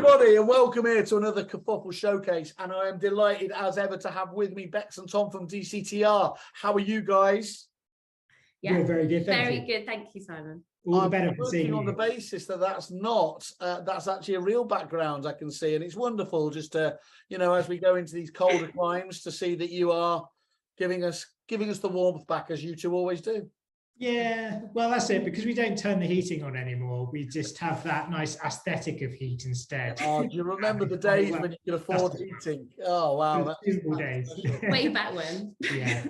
everybody, and welcome here to another Kerfuffle Showcase. And I am delighted as ever to have with me Bex and Tom from DCTR. How are you guys? Yeah, we're very good. Very good. Thank you, Simon. All the better I'm for seeing working on the you. basis that that's actually a real background I can see, and it's wonderful just to, as we go into these colder climes, to see that you are giving us the warmth back as you two always do. Yeah, well, that's it, because we don't turn the heating on anymore. We just have that nice aesthetic of heat instead. Oh, do you remember the days when you could afford heating? Oh, wow. Beautiful days. Way back when. Yeah.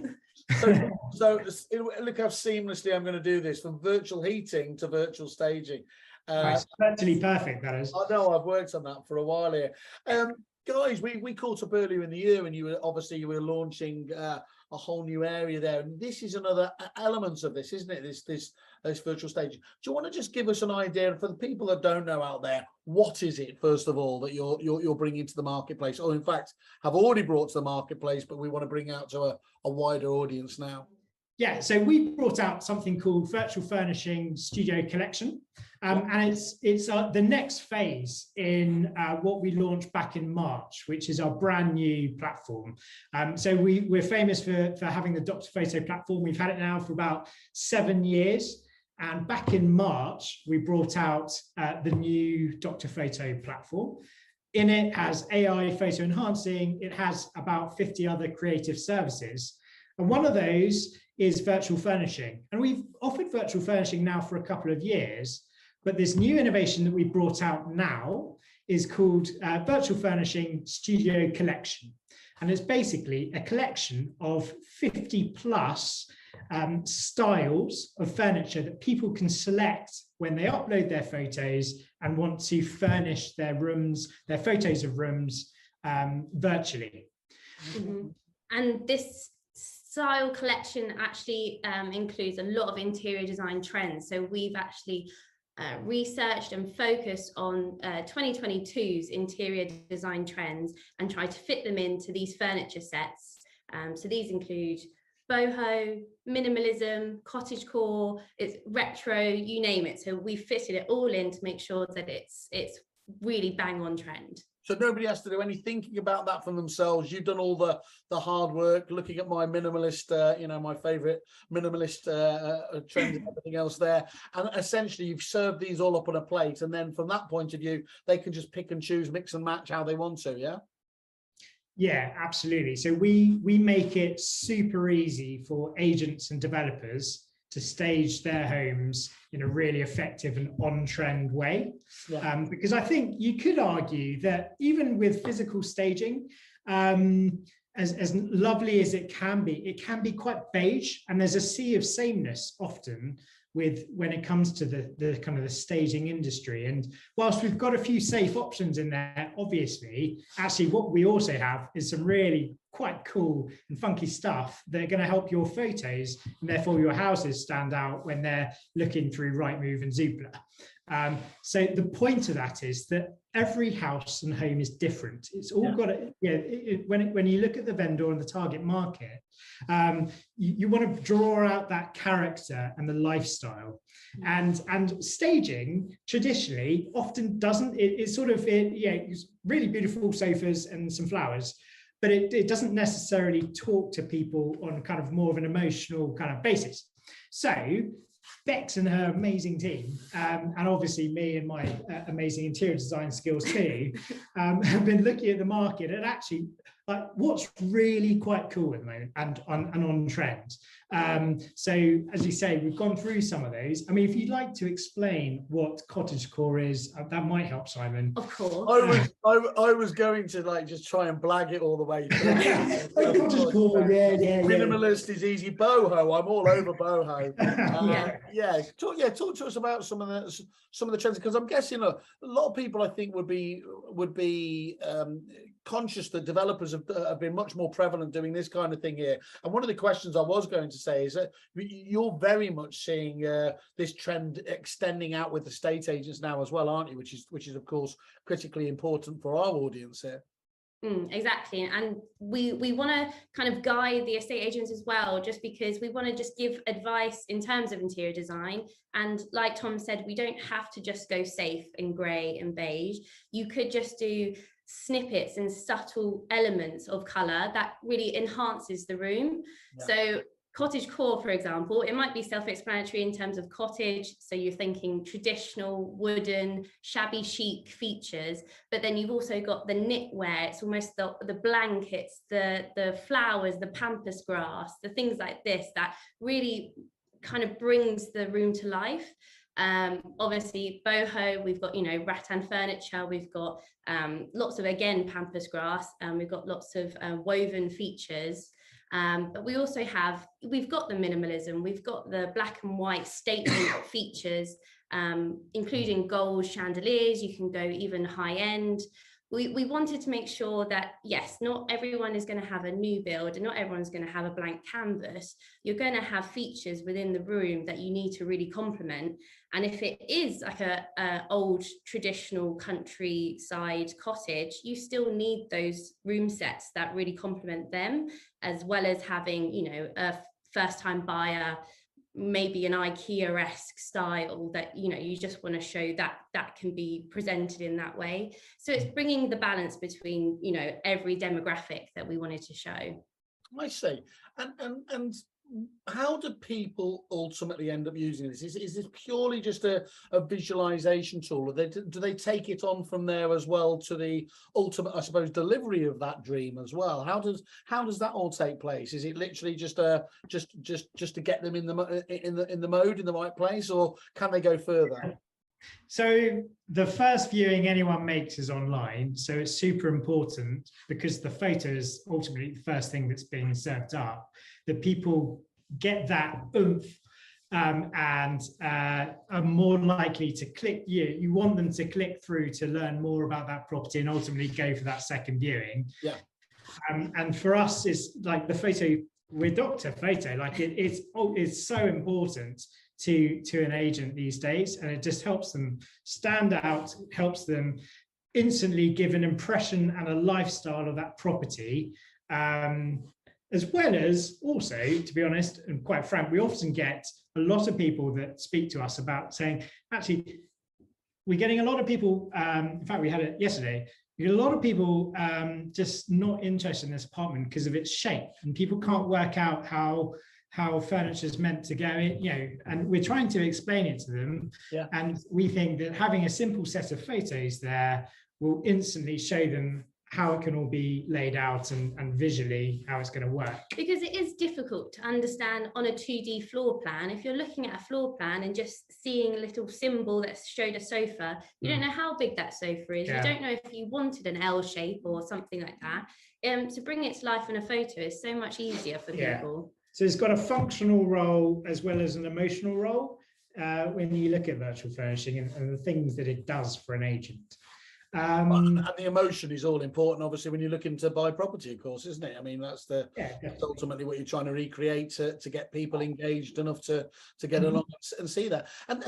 So look how seamlessly I'm going to do this, from virtual heating to virtual staging. Nice. Virtually perfect, that is. I know, I've worked on that for a while here. Guys, we caught up earlier in the year, and you were launching a whole new area there, and this is another element of this, isn't it? This virtual staging. Do you want to just give us an idea for the people that don't know out there? What is it, first of all, that you're bringing to the marketplace, or in fact have already brought to the marketplace, but we want to bring out to a wider audience now? Yeah, so we brought out something called Virtual Furnishing Studio Collection, and it's the next phase in what we launched back in March, which is our brand new platform. So we're famous for having the Dr. Photo platform. We've had it now for about 7 years, and back in March we brought out the new Dr. Photo platform. In it has AI photo enhancing. It has about 50 other creative services, and one of those is virtual furnishing. And we've offered virtual furnishing now for a couple of years, but this new innovation that we brought out now is called Virtual Furnishing Studio Collection. And it's basically a collection of 50 plus styles of furniture that people can select when they upload their photos and want to furnish their rooms, their photos of rooms virtually. Mm-hmm. And this style collection actually includes a lot of interior design trends. So we've actually researched and focused on 2022's interior design trends and tried to fit them into these furniture sets. So these include boho, minimalism, cottagecore, it's retro, you name it. So we fitted it all in to make sure that it's really bang on trend. So nobody has to do any thinking about that for themselves. You've done all the hard work, looking at my minimalist, my favorite minimalist trends and everything else there. And essentially you've served these all up on a plate. And then from that point of view, they can just pick and choose, mix and match how they want to, yeah? Yeah, absolutely. So we make it super easy for agents and developers to stage their homes in a really effective and on-trend way. Yeah. Because I think you could argue that even with physical staging, as lovely as it can be quite beige, and there's a sea of sameness often when it comes to the kind of the staging industry. And whilst we've got a few safe options in there, obviously, actually what we also have is some really quite cool and funky stuff that are going to help your photos and therefore your houses stand out when they're looking through Rightmove and Zoopla. So the point of that is that every house and home is different. It's all got to, when you look at the vendor and the target market, you want to draw out that character and the lifestyle. And staging traditionally often doesn't, it's really beautiful sofas and some flowers, but it doesn't necessarily talk to people on kind of more of an emotional kind of basis. So Bex and her amazing team, and obviously me and my amazing interior design skills too, have been looking at the market and actually like what's really quite cool at the moment and on trend. So as you say, we've gone through some of those. I mean, if you'd like to explain what cottagecore is, that might help, Simon. Of course. I was going to just try and blag it all the way through. Cottagecore, yeah. Minimalist is easy. Boho, I'm all over boho. Talk to us about some of the trends, because I'm guessing a lot of people I think would be conscious that developers have been much more prevalent doing this kind of thing here. And one of the questions I was going to say is that you're very much seeing this trend extending out with estate agents now as well, aren't you? Which is of course critically important for our audience here. Exactly, and we want to kind of guide the estate agents as well, just because we want to just give advice in terms of interior design. And like Tom said, we don't have to just go safe in grey and beige. You could just do snippets and subtle elements of colour that really enhances the room. Yeah. So cottage core, for example, it might be self-explanatory in terms of cottage. So you're thinking traditional, wooden, shabby chic features, but then you've also got the knitwear. It's almost the blankets, the flowers, the pampas grass, the things like this that really kind of brings the room to life. Obviously boho, we've got, you know, rattan furniture, we've got lots of, again, pampas grass, we've got lots of woven features. But we also we've got the minimalism, we've got the black and white statement features, including gold chandeliers. You can go even high end. We wanted to make sure that, yes, not everyone is going to have a new build and not everyone's going to have a blank canvas. You're going to have features within the room that you need to really complement. And if it is like a old traditional countryside cottage, you still need those room sets that really complement them, as well as having, you know, a first-time buyer, maybe an IKEA-esque style that, you know, you just want to show that can be presented in that way. So it's bringing the balance between, you know, every demographic that we wanted to show. I see. And how do people ultimately end up using this? Is this purely just a visualization tool, or do they take it on from there as well to the ultimate, I suppose, delivery of that dream as well? How does that all take place? Is it literally just to get them in the mode, in the right place, or can they go further? So the first viewing anyone makes is online, so it's super important, because the photo is ultimately the first thing that's being served up, that people get that oomph and are more likely to click. You want them to click through to learn more about that property and ultimately go for that second viewing. Yeah. And for us, it's like the photo, we're Dr. Photo, like it's so important to an agent these days, and it just helps them stand out, helps them instantly give an impression and a lifestyle of that property, as well as also, to be honest and quite frank, we often get a lot of people that speak to us about saying, actually, we're getting a lot of people, in fact, we had it yesterday, we get a lot of people just not interested in this apartment because of its shape, and people can't work out how furniture is meant to go in, you know, and we're trying to explain it to them. Yeah. And we think that having a simple set of photos there will instantly show them how it can all be laid out and visually how it's going to work. Because it is difficult to understand on a 2D floor plan. If you're looking at a floor plan and just seeing a little symbol that showed a sofa, you don't know how big that sofa is. Yeah. You don't know if you wanted an L shape or something like that. To bring it to life in a photo is so much easier for people. So it's got a functional role as well as an emotional role when you look at virtual furnishing and the things that it does for an agent. And the emotion is all important, obviously, when you're looking to buy property, of course, isn't it? I mean, that's ultimately what you're trying to recreate to get people engaged enough to get along and see that. And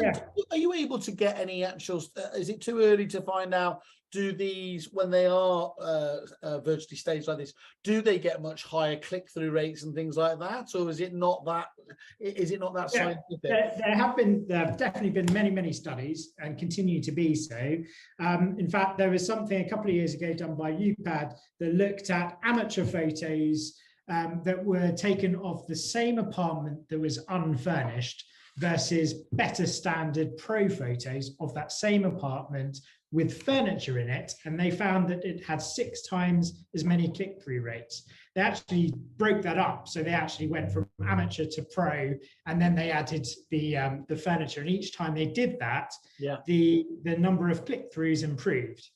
are you able to get any actual? Is it too early to find out? Do these, when they are virtually staged like this, do they get much higher click-through rates and things like that, or is it not that? Is it not that scientific? There have definitely been many studies and continue to be so. In fact, there was something a couple of years ago done by UPAD that looked at amateur photos that were taken of the same apartment that was unfurnished versus better standard pro photos of that same apartment with furniture in it, and they found that it had 6 times as many click-through rates. They actually broke that up, so they actually went from amateur to pro, and then they added the furniture, and each time they did that, the number of click-throughs improved.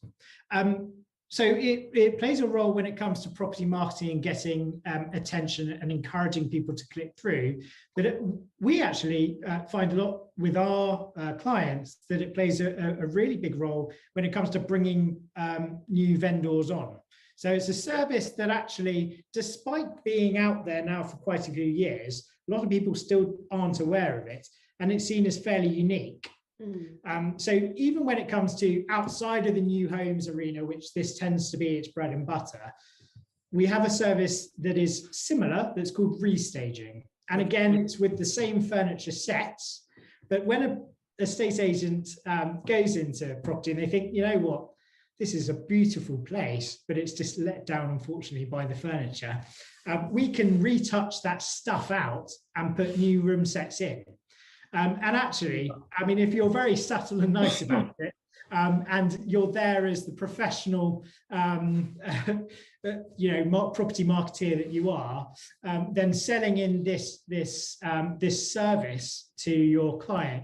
So it plays a role when it comes to property marketing and getting attention and encouraging people to click through. But we actually find a lot with our clients that it plays a really big role when it comes to bringing new vendors on. So it's a service that actually, despite being out there now for quite a few years, a lot of people still aren't aware of it, and it's seen as fairly unique. So even when it comes to outside of the new homes arena, which this tends to be its bread and butter, we have a service that is similar that's called restaging. And again, it's with the same furniture sets, but when an estate agent goes into property and they think, you know what, this is a beautiful place, but it's just let down, unfortunately, by the furniture, we can retouch that stuff out and put new room sets in. And actually, I mean, if you're very subtle and nice about it, and you're there as the professional, property marketeer that you are, then selling in this service to your client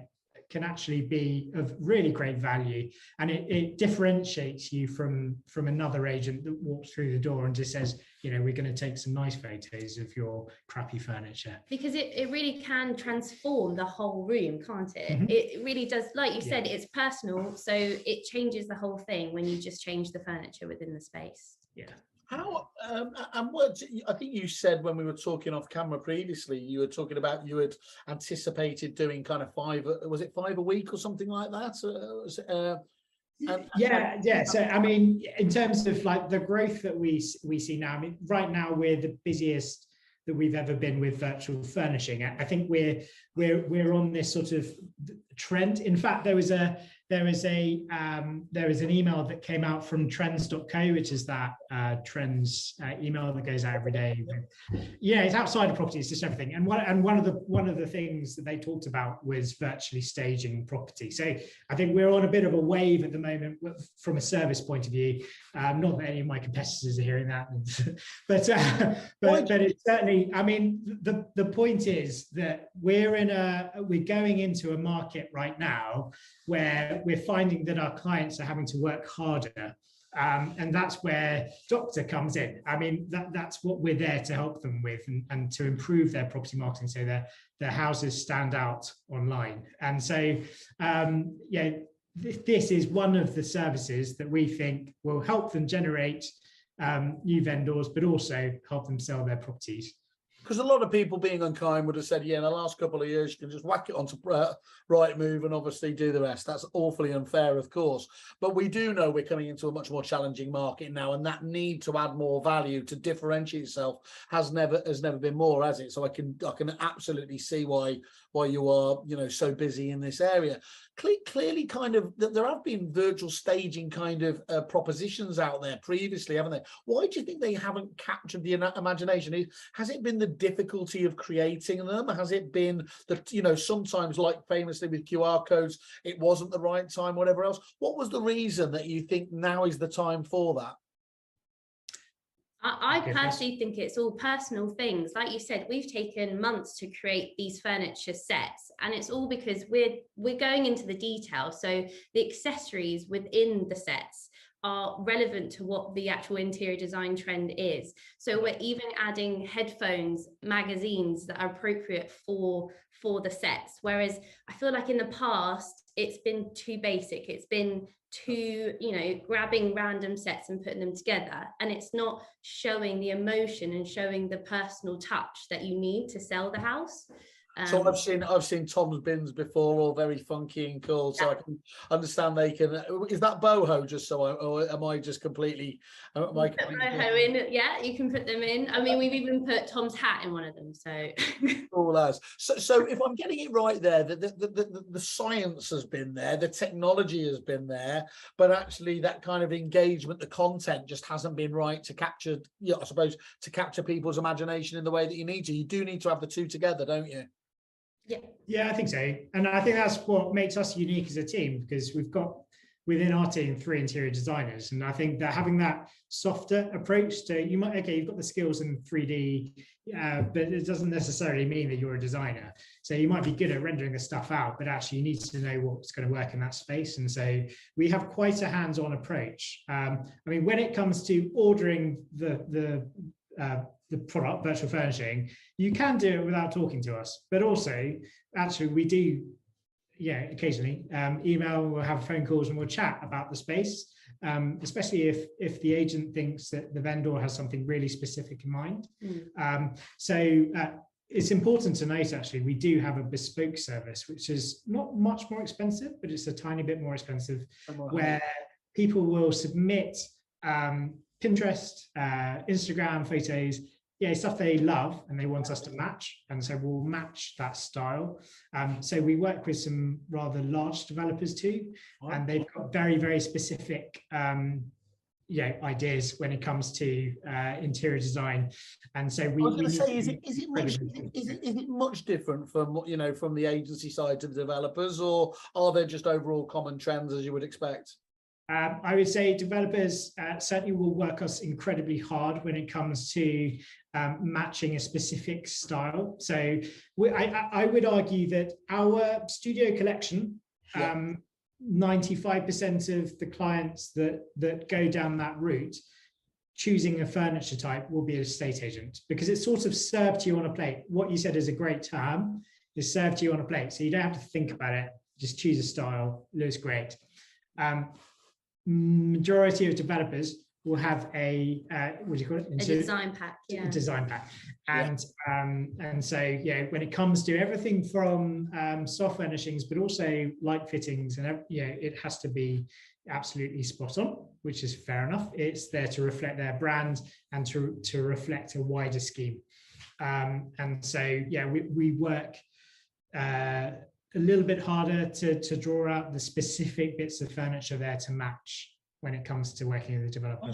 can actually be of really great value, and it differentiates you from another agent that walks through the door and just says, you know, we're going to take some nice photos of your crappy furniture. Because it really can transform the whole room, can't it? It really does. Like you said, it's personal, so it changes the whole thing when you just change the furniture within the space. Yeah. How and what I think you said when we were talking off camera previously, you were talking about you had anticipated doing kind of 5 a week or something like that? So I mean, in terms of like the growth that we see now, I mean, right now we're the busiest that we've ever been with virtual furnishing. I think we're on this sort of trend. In fact, there was an email that came out from trends.co, which is that trends email that goes out every day. Yeah, it's outside of property, it's just everything. And one of the things that they talked about was virtually staging property. So I think we're on a bit of a wave at the moment from a service point of view. Not that any of my competitors are hearing that, but it's certainly, I mean, the point is that we're going into a market right now where we're finding that our clients are having to work harder. And that's where Doctor comes in. I mean, that's what we're there to help them with, and to improve their property marketing so their houses stand out online. And so, this is one of the services that we think will help them generate new vendors, but also help them sell their properties. Because a lot of people, being unkind, would have said, yeah, in the last couple of years, you can just whack it onto Rightmove and obviously do the rest. That's awfully unfair, of course. But we do know we're coming into a much more challenging market now, and that need to add more value to differentiate itself has never been more, has it? So I can absolutely see why you are, you know, so busy in this area. Clearly, kind of, there have been virtual staging kind of propositions out there previously, haven't there? Why do you think they haven't captured the imagination? Has it been the difficulty of creating them? Has it been that, you know, sometimes, like famously with QR codes, it wasn't the right time, whatever else? What was the reason that you think now is the time for that? I personally think it's all personal things. Like you said, we've taken months to create these furniture sets, and it's all because we're going into the detail. So the accessories within the sets are relevant to what the actual interior design trend is. So we're even adding headphones, magazines that are appropriate for the sets. Whereas I feel like in the past, it's been too basic. It's been too, you know, grabbing random sets and putting them together. And it's not showing the emotion and showing the personal touch that you need to sell the house. So I've seen Tom's bins before, all very funky and cool. So I can understand they can. Is that boho? Just so or am I just completely? Boho in, yeah, you can put them in. I mean, we've even put Tom's hat in one of them. So all as so if I'm getting it right, there, the science has been there, the technology has been there, but actually that kind of engagement, the content just hasn't been right to capture. Yeah, I suppose to capture people's imagination in the way that you need to. You do need to have the two together, don't you? Yeah, I think so. And I think that's what makes us unique as a team, because we've got within our team 3 interior designers. And I think that having that softer approach to, you've got the skills in 3D, but it doesn't necessarily mean that you're a designer. So you might be good at rendering the stuff out, but actually you need to know what's going to work in that space. And so we have quite a hands-on approach. I mean, when it comes to ordering the product, virtual furnishing, you can do it without talking to us, but also actually we do, occasionally email, we'll have phone calls and we'll chat about the space, especially if the agent thinks that the vendor has something really specific in mind. So it's important to note, actually, we do have a bespoke service, which is not much more expensive, but it's a tiny bit more expensive, where people will submit Pinterest, Instagram photos, stuff they love and they want us to match. And so we'll match that style. So we work with some rather large developers too, and they've got very, very specific ideas when it comes to interior design. And so we, I was going to say, is it much different from from the agency side to the developers, or are there just overall common trends as you would expect? I would say developers certainly will work us incredibly hard when it comes to matching a specific style. So I would argue that our studio collection, 95% of the clients that go down that route, choosing a furniture type, will be an estate agent, because it's sort of served to you on a plate. What you said is a great term, is served to you on a plate. So you don't have to think about it, just choose a style, looks great. Majority of developers will have a what do you call it? A design pack, design pack, and so when it comes to everything from soft furnishings, but also light fittings, and it has to be absolutely spot on, which is fair enough. It's there to reflect their brand and to reflect a wider scheme, and so we work a little bit harder to draw out the specific bits of furniture there to match when it comes to working with the developer.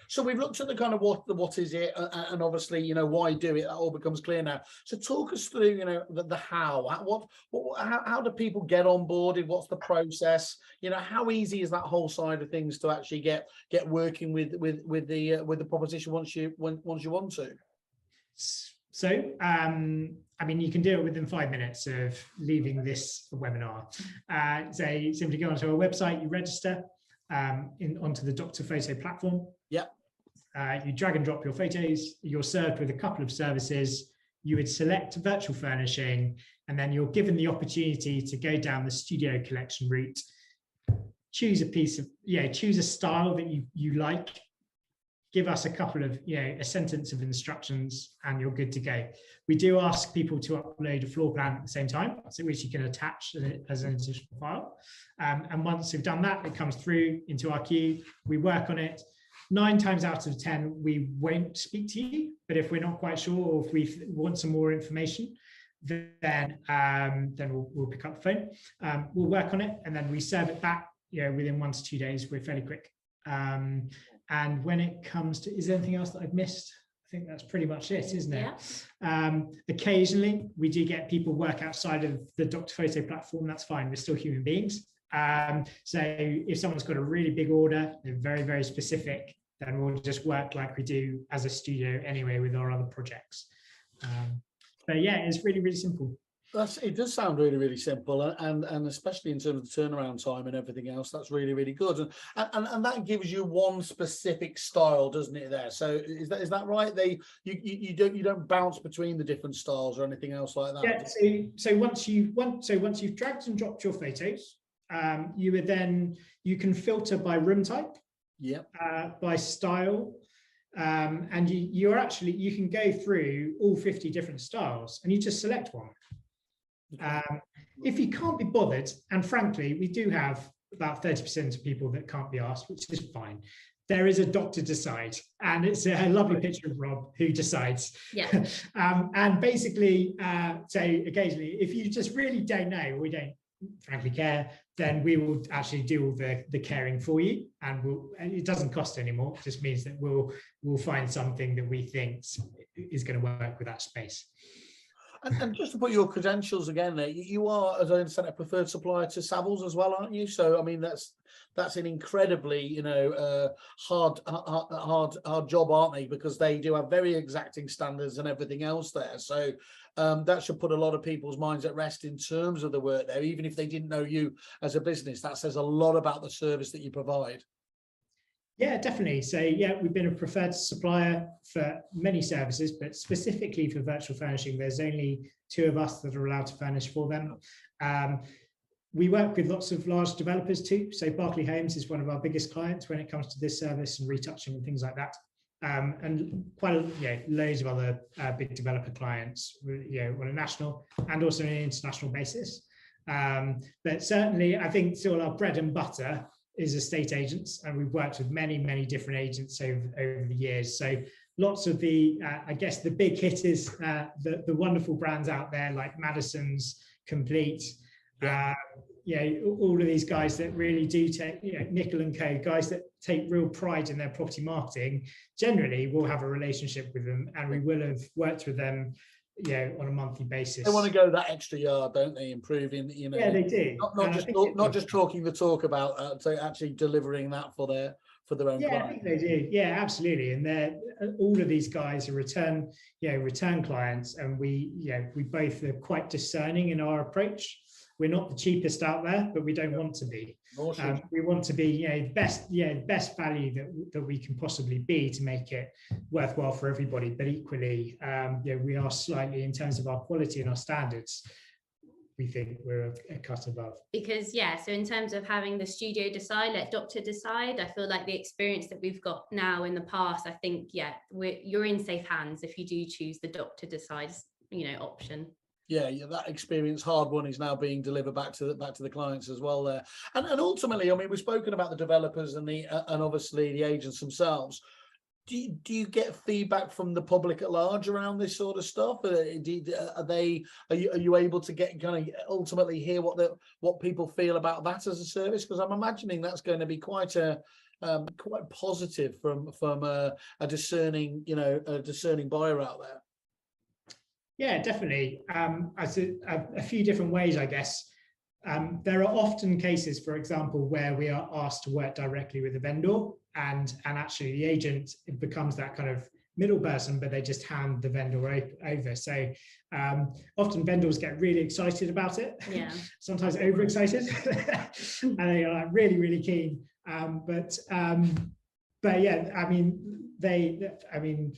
So we've looked at the kind of what is it, and obviously why do it. That all becomes clear now. So talk us through the how. How do people get on board? What's the process? How easy is that whole side of things to actually get working with the proposition once you want to? So, I mean, you can do it within 5 minutes of leaving this webinar. So you simply go onto our website, you register onto the Dr. Photo platform. Yeah. You drag and drop your photos. You're served with a couple of services. You would select virtual furnishing, and then you're given the opportunity to go down the studio collection route. Choose a style that you like. Give us a couple of, a sentence of instructions, and you're good to go. We do ask people to upload a floor plan at the same time, so which you can attach as an additional file. And once you've done that, it comes through into our queue. We work on it. 9 times out of 10, we won't speak to you. But if we're not quite sure, or if we want some more information, then we'll pick up the phone. We'll work on it, and then we serve it back. Within 1 to 2 days. We're fairly quick. And when it comes to, is there anything else that I've missed? I think that's pretty much it, isn't it? Yeah. Occasionally, we do get people work outside of the Dr. Photo platform. That's fine. We're still human beings. So if someone's got a really big order, they're very, very specific, then we'll just work like we do as a studio anyway with our other projects. But yeah, it's really, really simple. It does sound really, really simple, and especially in terms of the turnaround time and everything else, that's really, really good. And that gives you one specific style, doesn't it? There, so is that right? You don't bounce between the different styles or anything else like that. Yeah. So once you've dragged and dropped your photos, you can filter by room type, by style. And you can go through all 50 different styles, and you just select one. If you can't be bothered, and frankly, we do have about 30% of people that can't be asked, which is fine. There is a doctor decide, and it's a lovely picture of Rob who decides. Yeah. And basically, so occasionally, if you just really don't know, we don't frankly care, then we will actually do all the caring for you, and it doesn't cost anymore. It just means that we'll find something that we think is going to work with that space. And just to put your credentials again there, you are, as I understand, a preferred supplier to Savills as well, aren't you? So, I mean, that's an incredibly, hard job, aren't they? Because they do have very exacting standards and everything else there. So that should put a lot of people's minds at rest in terms of the work there, even if they didn't know you as a business. That says a lot about the service that you provide. Yeah, definitely. So yeah, we've been a preferred supplier for many services, but specifically for virtual furnishing, there's only 2 of us that are allowed to furnish for them. We work with lots of large developers too. So Berkeley Homes is one of our biggest clients when it comes to this service and retouching and things like that. and quite loads of other big developer clients, on a national and also on an international basis. But certainly, I think still our bread and butter is estate agents, and we've worked with many different agents over the years. So lots of the, I guess, the big hitters, the wonderful brands out there like Madison's, Complete, all of these guys that really do take, Nickel and Co, guys that take real pride in their property marketing. Generally, we'll have a relationship with them, and we will have worked with them, on a monthly basis. They want to go that extra yard, don't they? Improving, Yeah, they do. Not just talking the talk about, so actually delivering that for their own clients. I think they do. Yeah, absolutely. And they're all of these guys are return clients, and we both are quite discerning in our approach. We're not the cheapest out there, but we don't want to be. We want to be, best value that we can possibly be to make it worthwhile for everybody. But equally, we are slightly, in terms of our quality and our standards, we think we're a cut above. Because so in terms of having the studio decide, let doctor decide, I feel like the experience that we've got now in the past, I think you're in safe hands if you do choose the doctor decides option. Yeah, that experience, hard one, is now being delivered back to the clients as well there. And ultimately, I mean, we've spoken about the developers and and obviously the agents themselves. Do you get feedback from the public at large around this sort of stuff? Are you able to get kind of ultimately hear what people feel about that as a service? Because I'm imagining that's going to be quite positive from a discerning buyer out there. Yeah, definitely. A few different ways, I guess. There are often cases, for example, where we are asked to work directly with the vendor, and actually the agent becomes that kind of middle person, but they just hand the vendor over. So often vendors get really excited about it, sometimes overexcited, and they are like really keen. But yeah, I mean,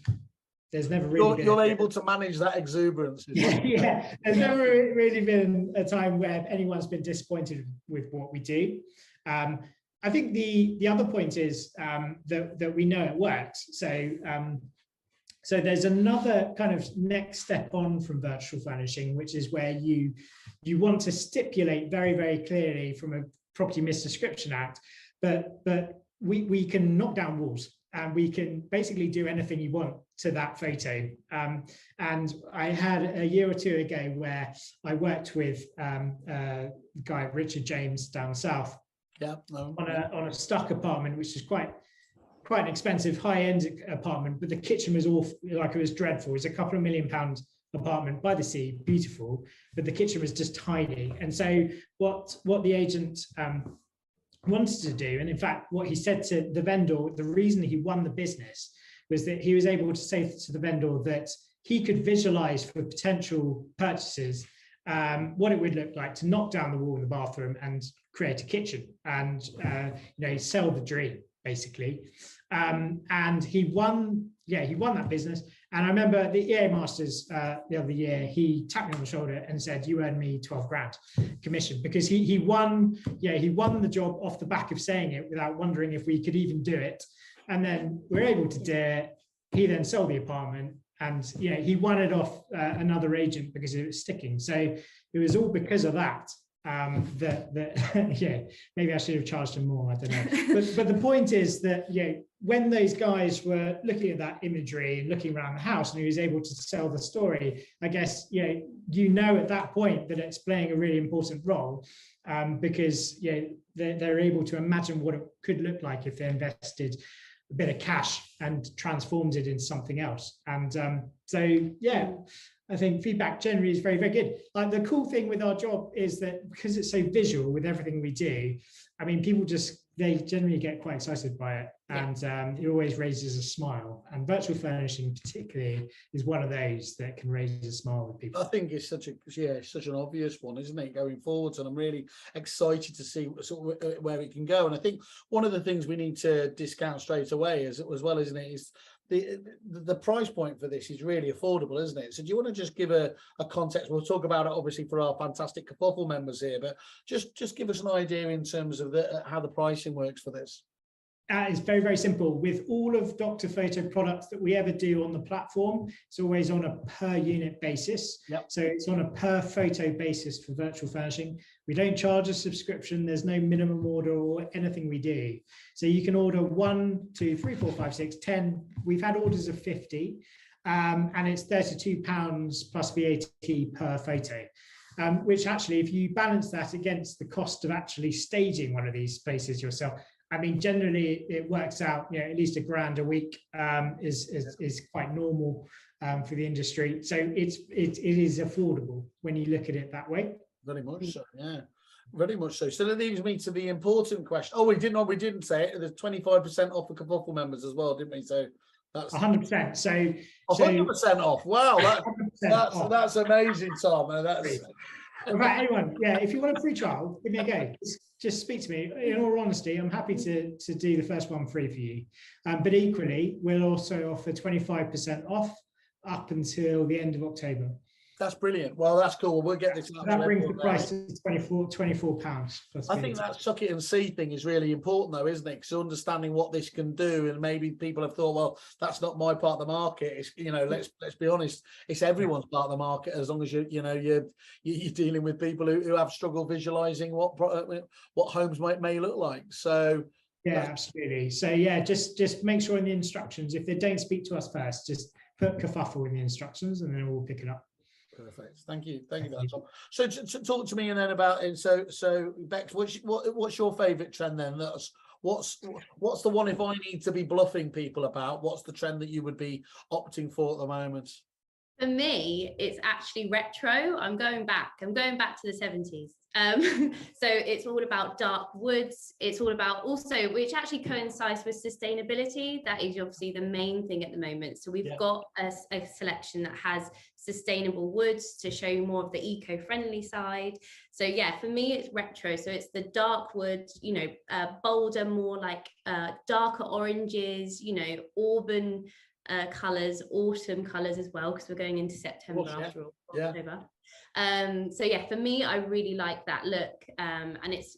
there's never really you're able to manage that exuberance. Yeah, there's never really been a time where anyone's been disappointed with what we do. I think the other point is that we know it works. So there's another kind of next step on from virtual furnishing, which is where you want to stipulate very clearly from a Property Misdescription Act, but we can knock down walls, and we can basically do anything you want to that photo. And I had a year or two ago where I worked with guy Richard James down south on a stuck apartment, which is quite an expensive high-end apartment, but the kitchen was awful, like it was dreadful. It was a couple of £1 million apartment by the sea, beautiful, but the kitchen was just tiny. And so what the agent wanted to do, and in fact what he said to the vendor, the reason he won the business was that he was able to say to the vendor that he could visualize for potential purchasers what it would look like to knock down the wall in the bathroom and create a kitchen, and sell the dream basically. And he won that business. And I remember the EA Masters the other year, he tapped me on the shoulder and said, "You earned me 12 grand commission," because he won the job off the back of saying it without wondering if we could even do it. And then we're able to do it. He then sold the apartment, and he won it off another agent because it was sticking. So it was all because of that. Maybe I should have charged him more, I don't know. But the point is that when those guys were looking at that imagery and looking around the house, and he was able to sell the story, I guess at that point that it's playing a really important role, because they're able to imagine what it could look like if they invested a bit of cash and transformed it into something else. And I think feedback generally is very good. Like, the cool thing with our job is that because it's so visual with everything we do, I mean, people they generally get quite excited by it, and it always raises a smile. And virtual furnishing particularly is one of those that can raise a smile with people. I think it's such an obvious one, isn't it, going forwards? And I'm really excited to see where it can go. And I think one of the things we need to discount straight away as well, isn't it, is the price point for this is really affordable, isn't it? So do you want to just give a context? We'll talk about it obviously for our fantastic Kerfuffle members here, but just give us an idea in terms of how the pricing works for this. It's very, very simple. With all of Dr. Photo products that we ever do on the platform, it's always on a per unit basis. Yep. So it's on a per photo basis for virtual furnishing. We don't charge a subscription. There's no minimum order or anything we do. So you can order 1, 2, 3, 4, 5, 6, 10. We've had orders of 50, and it's £32 plus VAT per photo. Which actually, if you balance that against the cost of actually staging one of these spaces yourself, I mean, generally it works out, at least £1,000 a week is quite normal for the industry. So it is affordable when you look at it that way. Very much so, yeah. Very much so. So that leaves me to the important question. Oh, we didn't say it. There's 25% off for Kerfuffle members as well, didn't we? So that's 100%. So 100% off. Wow, that's amazing, Tom. That's about anyone, if you want a free trial, give me a go. Just speak to me. In all honesty, I'm happy to do the first one free for you. But equally, we'll also offer 25% off up until the end of October. That's brilliant. Well, that's cool. We'll get this. That brings the price to £24. I think that suck it and see thing is really important, though, isn't it? Because understanding what this can do, and maybe people have thought, well, that's not my part of the market. It's, let's be honest, it's everyone's part of the market. As long as you're dealing with people who have struggle visualizing what homes may look like. So yeah, absolutely. So just make sure in the instructions, if they don't speak to us first, just put Kerfuffle in the instructions, and then we'll pick it up. Perfect. Thank you for that, Tom. So talk to me and then about it. So Bex, what's your favourite trend then? What's the one, if I need to be bluffing people about, what's the trend that you would be opting for at the moment? For me, it's actually retro. I'm going back to the 70s. So it's all about dark woods. It's all about also, which actually coincides with sustainability. That is obviously the main thing at the moment. So we've got a selection that has sustainable woods to show more of the eco-friendly side. So for me, it's retro. So it's the dark wood, bolder, more like darker oranges, auburn colours, autumn colours as well, because we're going into September after all, October. So for me, I really like that look, and it's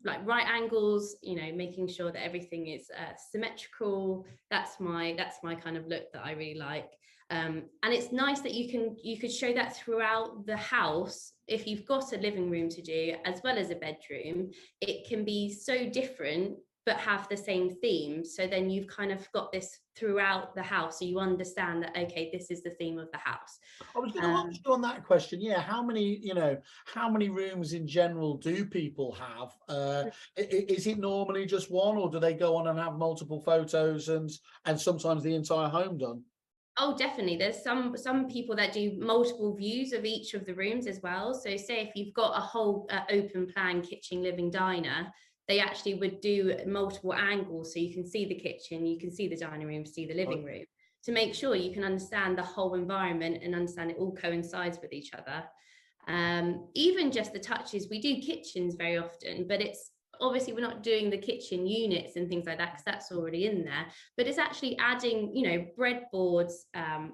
like right angles, making sure that everything is symmetrical. That's my kind of look that I really like. And it's nice that you could show that throughout the house. If you've got a living room to do as well as a bedroom, it can be so different but have the same theme. So then you've kind of got this throughout the house, so you understand that, okay, this is the theme of the house. I was going to ask you on that question. How many rooms in general do people have? Is it normally just one, or do they go on and have multiple photos and sometimes the entire home done? Oh, definitely. There's some people that do multiple views of each of the rooms as well. So say if you've got a whole open plan kitchen, living, diner, they actually would do multiple angles, so you can see the kitchen, you can see the dining room, see the living room, to make sure you can understand the whole environment and understand it all coincides with each other. Even just the touches, we do kitchens very often, but it's obviously we're not doing the kitchen units and things like that because that's already in there, but it's actually adding, breadboards,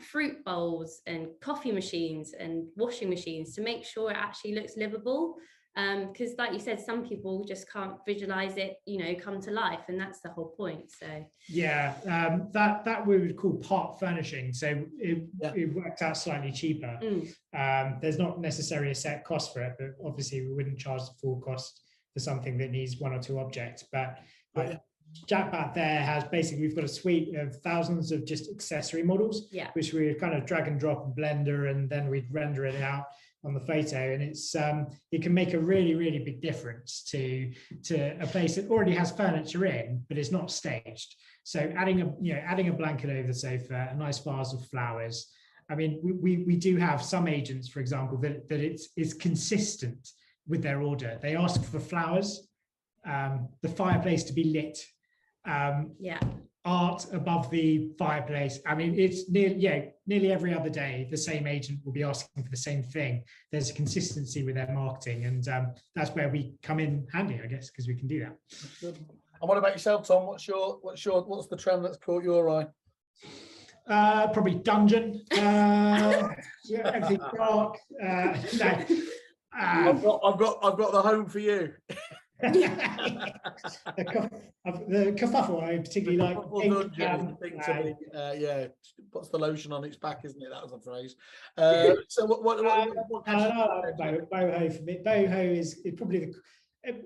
fruit bowls and coffee machines and washing machines to make sure it actually looks livable. Because like you said, some people just can't visualize it, come to life, and that's the whole point. So that we would call part furnishing. So it worked out slightly cheaper. There's not necessarily a set cost for it, but obviously we wouldn't charge the full cost for something that needs one or two objects. But Jack back there has basically, we've got a suite of thousands of just accessory models, which we kind of drag and drop and blender, and then we'd render it out on the photo, and it's it can make a really, really big difference to a place that already has furniture in, but it's not staged. So adding a blanket over the sofa, a nice vase of flowers. I mean, we do have some agents, for example, that it's consistent with their order. They ask for flowers, the fireplace to be lit, art above the fireplace. I mean, it's nearly every other day the same agent will be asking for the same thing. There's a consistency with their marketing, and that's where we come in handy, I guess, because we can do that. Good. And what about yourself, Tom? What's the trend that's caught your eye? Probably dungeon. Everything dark. I've got the home for you. The kerfuffle I particularly like. Yeah, puts the lotion on its back, isn't it? That was the phrase. So what boho for me? Boho is probably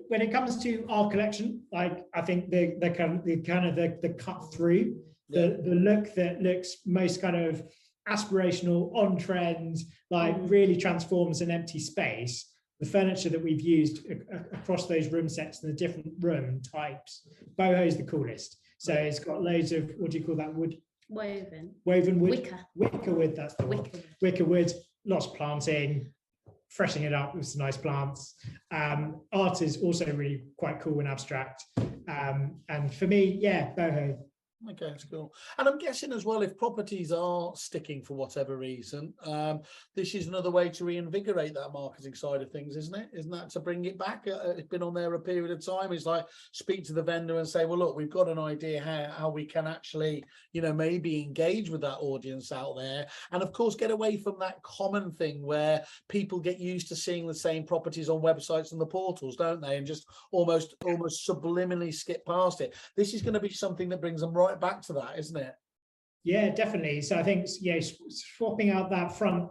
when it comes to our collection, like I think the cut through, the look that looks most kind of aspirational, on trend, like really transforms an empty space. The furniture that we've used across those room sets and the different room types, boho is the coolest. So it's got loads of, what do you call that wood? Woven wood. Wicker wood, that's the wicker. one. Wicker wood, lots of planting, freshening it up with some nice plants. Art is also really quite cool and abstract. And for me, yeah, boho. Okay, that's cool. And I'm guessing as well, if properties are sticking for whatever reason, this is another way to reinvigorate that marketing side of things, isn't it? Isn't that to bring it back? It's been on there a period of time. It's like speak to the vendor and say, well, look, we've got an idea how we can actually, maybe engage with that audience out there. And of course, get away from that common thing where people get used to seeing the same properties on websites and the portals, don't they? And just almost subliminally skip past it. This is going to be something that brings them right back to that, isn't it? Yeah, definitely. So I think swapping out that front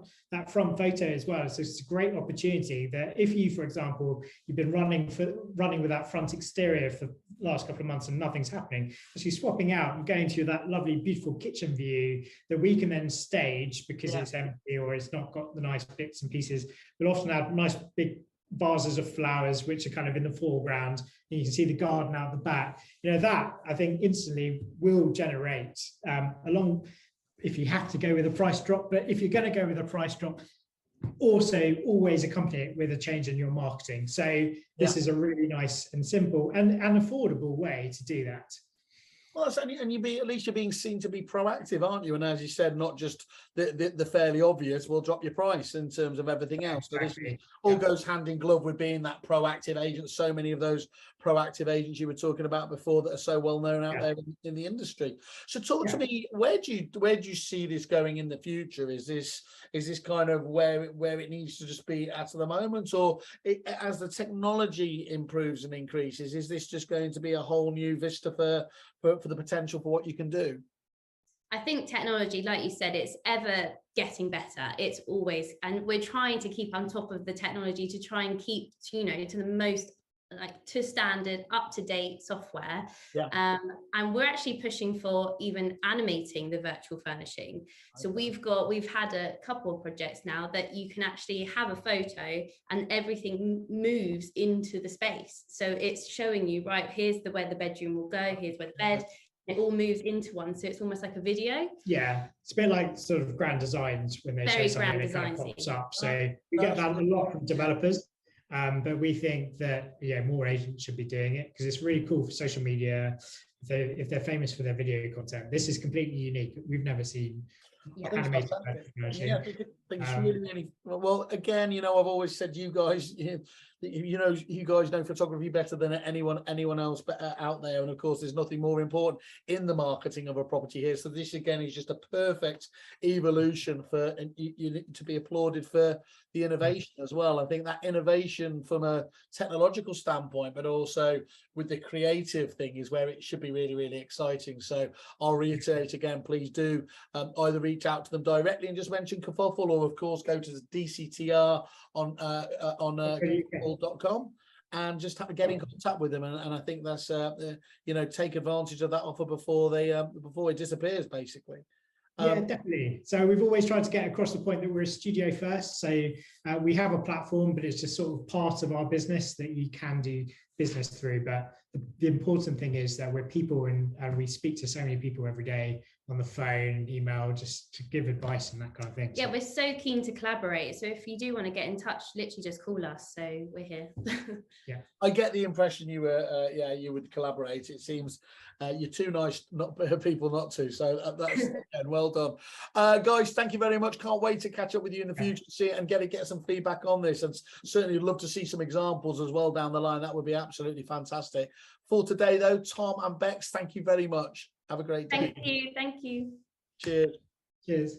photo as well. So it's a great opportunity that if you, for example, you've been running with that front exterior for the last couple of months and nothing's happening, as you're swapping out and going to that lovely, beautiful kitchen view that we can then stage because it's empty or it's not got the nice bits and pieces. We'll often have nice big vases of flowers which are kind of in the foreground, and you can see the garden out the back. That I think instantly will generate along, if you have to go with a price drop, but if you're going to go with a price drop, also always accompany it with a change in your marketing. So this is a really nice and simple and affordable way to do that. Well, and at least you're being seen to be proactive, aren't you? And as you said, not just the fairly obvious, we'll drop your price in terms of everything else. So this all goes hand in glove with being that proactive agent. So many of those proactive agents you were talking about before that are so well known out there in the industry. So talk to me, where do you see this going in the future? Is this kind of where it needs to just be at the moment, or as the technology improves and increases, is this just going to be a whole new vista for the potential for what you can do? I think technology, like you said, it's ever getting better. It's always, and we're trying to keep on top of the technology to try and keep, to the most to standard, up-to-date software. And we're actually pushing for even animating the virtual furnishing. So we've had a couple of projects now that you can actually have a photo and everything moves into the space. So it's showing you, right, here's where the bedroom will go, here's where the bed, it all moves into one. So it's almost like a video. Yeah, it's a bit like sort of grand designs when they show something that kind of pops up. So we get that a lot from developers. But we think that more agents should be doing it because it's really cool for social media. If they're famous for their video content, this is completely unique. We've never seen animated. I think it's really well. Again, I've always said you guys, you guys know photography better than anyone else out there, and of course, there's nothing more important in the marketing of a property here. So this again is just a perfect evolution for you to be applauded for the innovation as well. I think that innovation from a technological standpoint, but also with the creative thing, is where it should be really, really exciting. So I'll reiterate again, please do either reach out to them directly and just mention Kerfuffle, or of course go to the DCTR on kerfuffle.com and just get in contact with them. And I think that's take advantage of that offer before it disappears, basically. Yeah, definitely. So we've always tried to get across the point that we're a studio first. So we have a platform, but it's just sort of part of our business that you can do business through. But the important thing is that we're people, and we speak to so many people every day on the phone, email, just to give advice and that kind of thing. Yeah, we're so keen to collaborate. So if you do want to get in touch, literally just call us. So we're here. Yeah, I get the impression you were, you would collaborate. It seems you're too nice people not to. So that's again, well done, guys. Thank you very much. Can't wait to catch up with you in the future, see it and get some feedback on this, and certainly love to see some examples as well down the line. That would be absolutely fantastic. For today, though, Tom and Bex, thank you very much. Have a great day. Thank you. Cheers. Cheers.